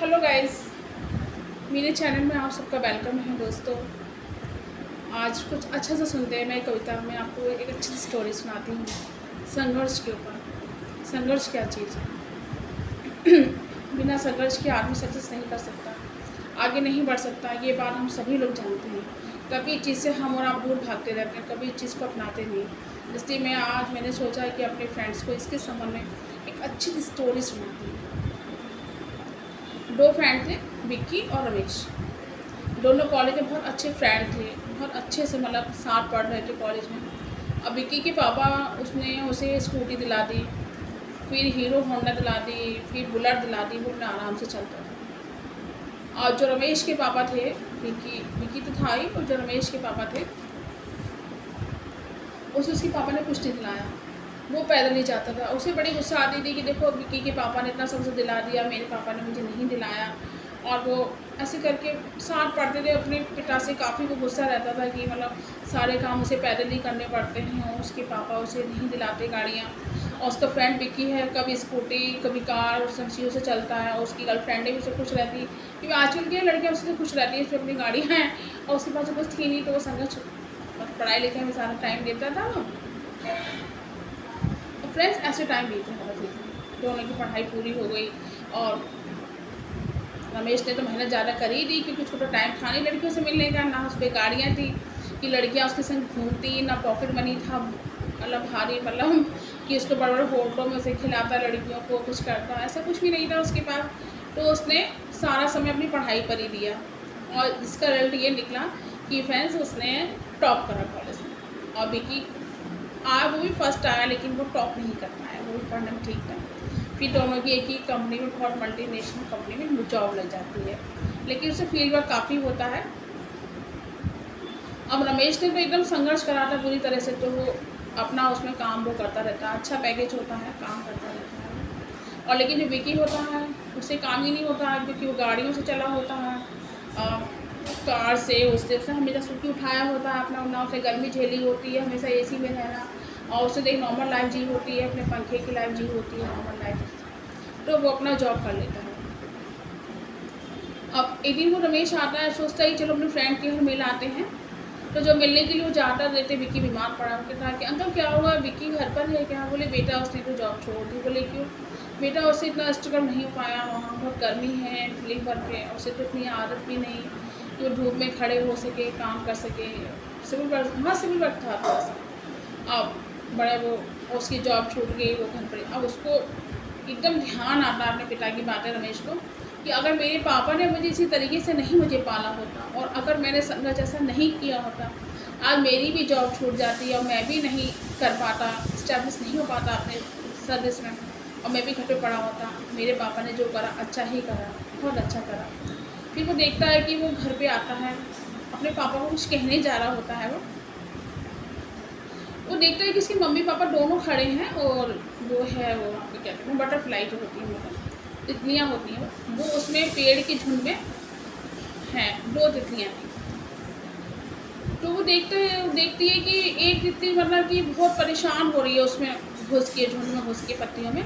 Hello guys, मेरे channel में आप सबका वेलकम है दोस्तों। आज कुछ अच्छा सा सुनते हैं। मैं कविता में आपको एक अच्छी सी स्टोरी सुनाती हूँ संघर्ष के ऊपर। संघर्ष क्या चीज़ है? बिना संघर्ष के आदमी सक्सेस नहीं कर सकता, आगे नहीं बढ़ सकता। ये बात हम सभी लोग जानते हैं। कभी इस चीज़ से हम और आप दूर भागते रहते हैं, कभी इस चीज़ को अपनाते नहीं। इसलिए मैंने सोचा कि अपने फ्रेंड्स को इसके संबंध में एक अच्छी सी स्टोरी सुनाती हूँ। दो फ्रेंड थे, विक्की और रमेश। दोनों कॉलेज में बहुत अच्छे फ्रेंड थे, बहुत अच्छे से मतलब साथ पढ़ रहे थे कॉलेज में। अब विक्की के पापा उसने उसे स्कूटी दिला दी, फिर हीरो होंडा दिला दी, फिर बुलेट दिला दी। वो अपने आराम से चलता था। और जो रमेश के पापा थे, विक्की तो था ही, और जो रमेश के पापा थे उसके पापा ने कुछ नहीं दिलाया। वो पैदल ही जाता था। उसे बड़ी गुस्सा आती थी कि देखो विक्की के पापा ने इतना सबसे दिला दिया, मेरे पापा ने मुझे नहीं दिलाया। और वो ऐसे करके साथ पढ़ते थे। अपने पिता से काफ़ी वो गुस्सा रहता था कि मतलब सारे काम उसे पैदल ही करने पड़ते हैं और उसके पापा उसे नहीं दिलाते गाड़ियाँ। और उसका फ्रेंड विक्की है, कभी स्कूटी कभी कार सब चीज़ों से चलता है। और उसकी गर्लफ्रेंडें भी उससे खुश रहती, कि आजकल की लड़कियाँ उससे खुश रहती हैं, उसकी अपनी गाड़ियाँ हैं और उसके पास कुछ थी नहीं। तो वो संघर्ष पढ़ाई लिखाई में सारा टाइम देता था वो। फ्रेंड्स ऐसे टाइम बीता है, दोनों की पढ़ाई पूरी हो गई। और रमेश ने तो मेहनत ज़्यादा कर ही दी, क्योंकि उसको तो टाइम था नहीं लड़कियों से मिलने का, ना उस पर गाड़ियाँ थी कि लड़कियाँ उसके संग घूमती, ना पॉकेट मनी था मतलब भारी, मतलब कि उसको बड़े बड़े होटलों में उसे खिलाता, लड़कियों को कुछ करता, ऐसा कुछ भी नहीं था उसके पास। तो उसने सारा समय अपनी पढ़ाई पर ही दिया और इसका रिजल्ट ये निकला कि फ्रेंड्स उसने टॉप करा कॉलेज में। और विक्की वो भी फर्स्ट आया, लेकिन वो टॉप नहीं कर पाया, वो भी पढ़ने में ठीक था। फिर दोनों की एक ही कंपनी में, बहुत मल्टीनेशनल कंपनी में जॉब लग जाती है, लेकिन उसे फील्ड वर्क काफ़ी होता है। अब रमेश ने तो एकदम संघर्ष करा था पूरी तरह से, तो वो अपना उसमें काम वो करता रहता है, अच्छा पैकेज होता है, काम करता रहता है। और लेकिन जो विक्की होता है उससे काम ही नहीं होता है, क्योंकि वो गाड़ियों से चला होता है, कार से उससे हमेशा छुट्टी उठाया होता है अपना, ना उसे गर्मी झेली होती है, हमेशा एसी में रहना। और उसे एक नॉर्मल लाइफ जी होती है, अपने पंखे की लाइफ जी होती है, नॉर्मल लाइफ। तो वो अपना जॉब कर लेता है। अब एक दिन वो रमेश आता है, सोचता है चलो अपने फ्रेंड के घर मिल आते हैं। तो जब मिलने के लिए वो जाता रहते, विक्की बीमार पड़ा, उनके कहा कि अंकल क्या हुआ, विक्की घर पर है क्या? बोले बेटा उसने तो जॉब छोड़ दी। बोले क्यों? बेटा उससे इतना स्ट्रगल नहीं हो पाया, वहाँ बहुत गर्मी है, फील्ड वर्क है, उससे तो इतनी आदत भी नहीं कि वो धूप में खड़े हो सके, काम कर सके। सिविल वर्क, हाँ सिविल वर्क था थोड़ा सा। अब बड़े वो उसकी जॉब छूट गई, वो घर पर। अब उसको एकदम ध्यान आता अपने पिता की बातें रमेश को, कि अगर मेरे पापा ने मुझे इसी तरीके से नहीं मुझे पाला होता, और अगर मैंने संघर्ष ऐसा नहीं किया होता, आज मेरी भी जॉब छूट जाती और मैं भी नहीं कर पाता, इस्टेब्लिश नहीं हो पाता अपने सर्विस में, और मैं भी घर पे पड़ा होता। मेरे पापा ने जो करा अच्छा ही करा, बहुत अच्छा करा। फिर वो देखता है कि वो घर पे आता है, अपने पापा को कुछ कहने जा रहा होता है। वो देखता है कि उसके मम्मी पापा दोनों खड़े हैं, और वो है वो आपको क्या कहते हैं, बटरफ्लाई जो होती है, मतलब तितलियाँ होती हैं, वो उसमें पेड़ के झुंड में हैं, दो तितलियाँ थी। तो वो देखती है कि एक तितली मतलब कि बहुत परेशान हो रही है उसमें घुस के, झुंड में घुस के पत्तियों में।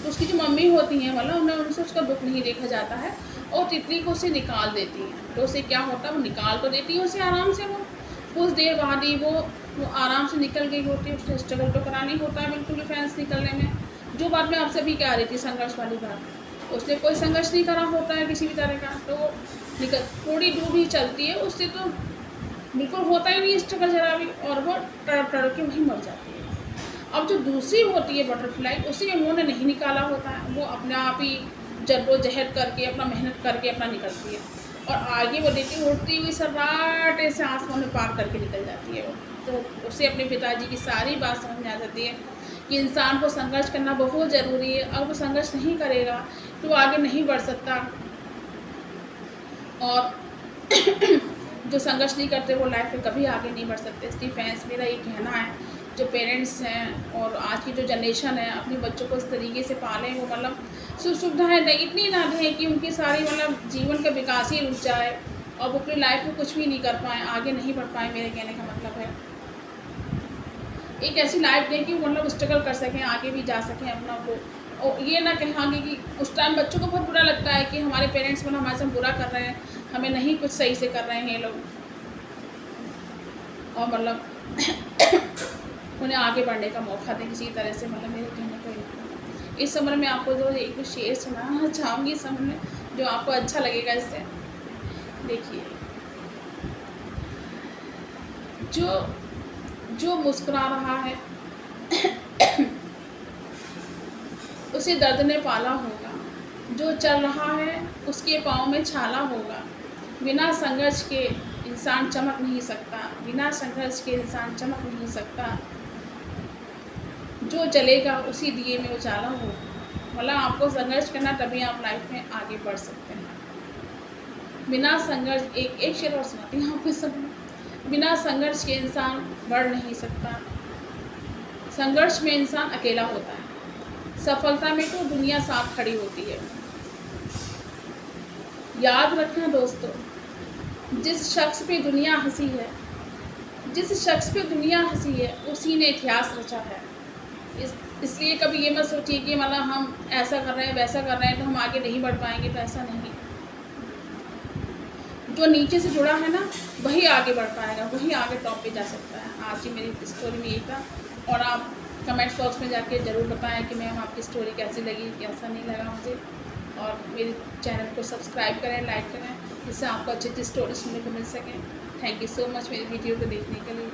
तो उसकी जो मम्मी होती हैं मतलब उनसे उसका दुख नहीं देखा जाता है, और तितली को उसे निकाल देती हैं। तो उसे क्या होता है, वो निकाल तो देती है उसे आराम से, वो कुछ देर बाद ही वो आराम से निकल गई होती है। उसने स्ट्रगल तो करा नहीं होता है बिल्कुल भी फ्रेंड्स निकलने में। जो बात मैं आप सभी कह रही थी, संघर्ष वाली बात, उसने कोई संघर्ष नहीं करा होता है किसी भी तरह का, तो वो निकल थोड़ी दूर ही चलती है, उससे तो बिल्कुल होता ही नहीं स्ट्रगल जरा भी, और वो तड़प तड़प के वहीं मर जाती है। अब जो दूसरी होती है बटरफ्लाई, उसे उन्होंने नहीं निकाला होता है, वो अपने आप ही जद्दोजहद करके, अपना मेहनत करके अपना निकलती है, और आगे वो देखती उड़ती हुई सराटे से आसमान में पार करके निकल जाती है वो। तो उसे अपने पिताजी की सारी बात समझ में आ जाती है कि इंसान को संघर्ष करना बहुत ज़रूरी है। अगर वो संघर्ष नहीं करेगा तो वो आगे नहीं बढ़ सकता, और जो संघर्ष नहीं करते वो लाइफ में कभी आगे नहीं बढ़ सकते। इसलिए फ्रेंड्स, मेरा ये कहना है, जो पेरेंट्स हैं और आज की जो जनरेशन है, अपने बच्चों को इस तरीके से पालें, वो मतलब सुख सुविधाएँ दें, इतनी ना दें कि उनकी सारी मतलब जीवन का विकास ही रुक जाए और वो अपनी लाइफ में कुछ भी नहीं कर पाएँ, आगे नहीं बढ़ पाएँ। मेरे कहने का मतलब है एक ऐसी लाइफ दें कि मतलब स्ट्रगल कर सकें, आगे भी जा सकें अपना को, और ये ना कहेंगे कि उस टाइम बच्चों को बहुत बुरा लगता है कि हमारे पेरेंट्स मतलब हमारे साथ बुरा कर रहे हैं, हमें नहीं कुछ सही से कर रहे हैं ये लोग, और मतलब उन्हें आगे बढ़ने का मौका दें किसी तरह से। मतलब मेरे कहने को इस समय में आपको जो एक शेर सुनाना चाहूँगी इस समय में, जो आपको अच्छा लगेगा इससे। देखिए, जो मुस्कुरा रहा है उसे दर्द ने पाला होगा, जो चल रहा है उसके पाँव में छाला होगा। बिना संघर्ष के इंसान चमक नहीं सकता, बिना संघर्ष के इंसान चमक नहीं सकता। जो जलेगा उसी दिए में उजाला होगा। मतलब आपको संघर्ष करना, तभी आप लाइफ में आगे बढ़ सकते हैं। बिना संघर्ष, एक शेर और सुनाती हूँ आपको सब। बिना संघर्ष के इंसान बढ़ नहीं सकता, संघर्ष में इंसान अकेला होता है, सफलता में तो दुनिया साथ खड़ी होती है। याद रखना दोस्तों, जिस शख्स पे दुनिया हंसी है, जिस शख्स पे दुनिया हंसी है उसी ने इतिहास रचा है। इसलिए कभी ये मत सोचिए कि मतलब हम ऐसा कर रहे हैं वैसा कर रहे हैं तो हम आगे नहीं बढ़ पाएंगे, तो ऐसा नहीं। जो नीचे से जुड़ा है ना वही आगे बढ़ पाएगा, वही आगे टॉप पे जा सकता है। आज की मेरी स्टोरी में यही था, और आप कमेंट्स बॉक्स में जाके ज़रूर बताएं कि मैम आपकी स्टोरी कैसी लगी, कैसा नहीं लगा मुझे। और मेरे चैनल को सब्सक्राइब करें, लाइक करें, जिससे आपको अच्छी अच्छी स्टोरी सुनने को मिल सके। थैंक यू सो मच मेरी वीडियो को देखने के लिए।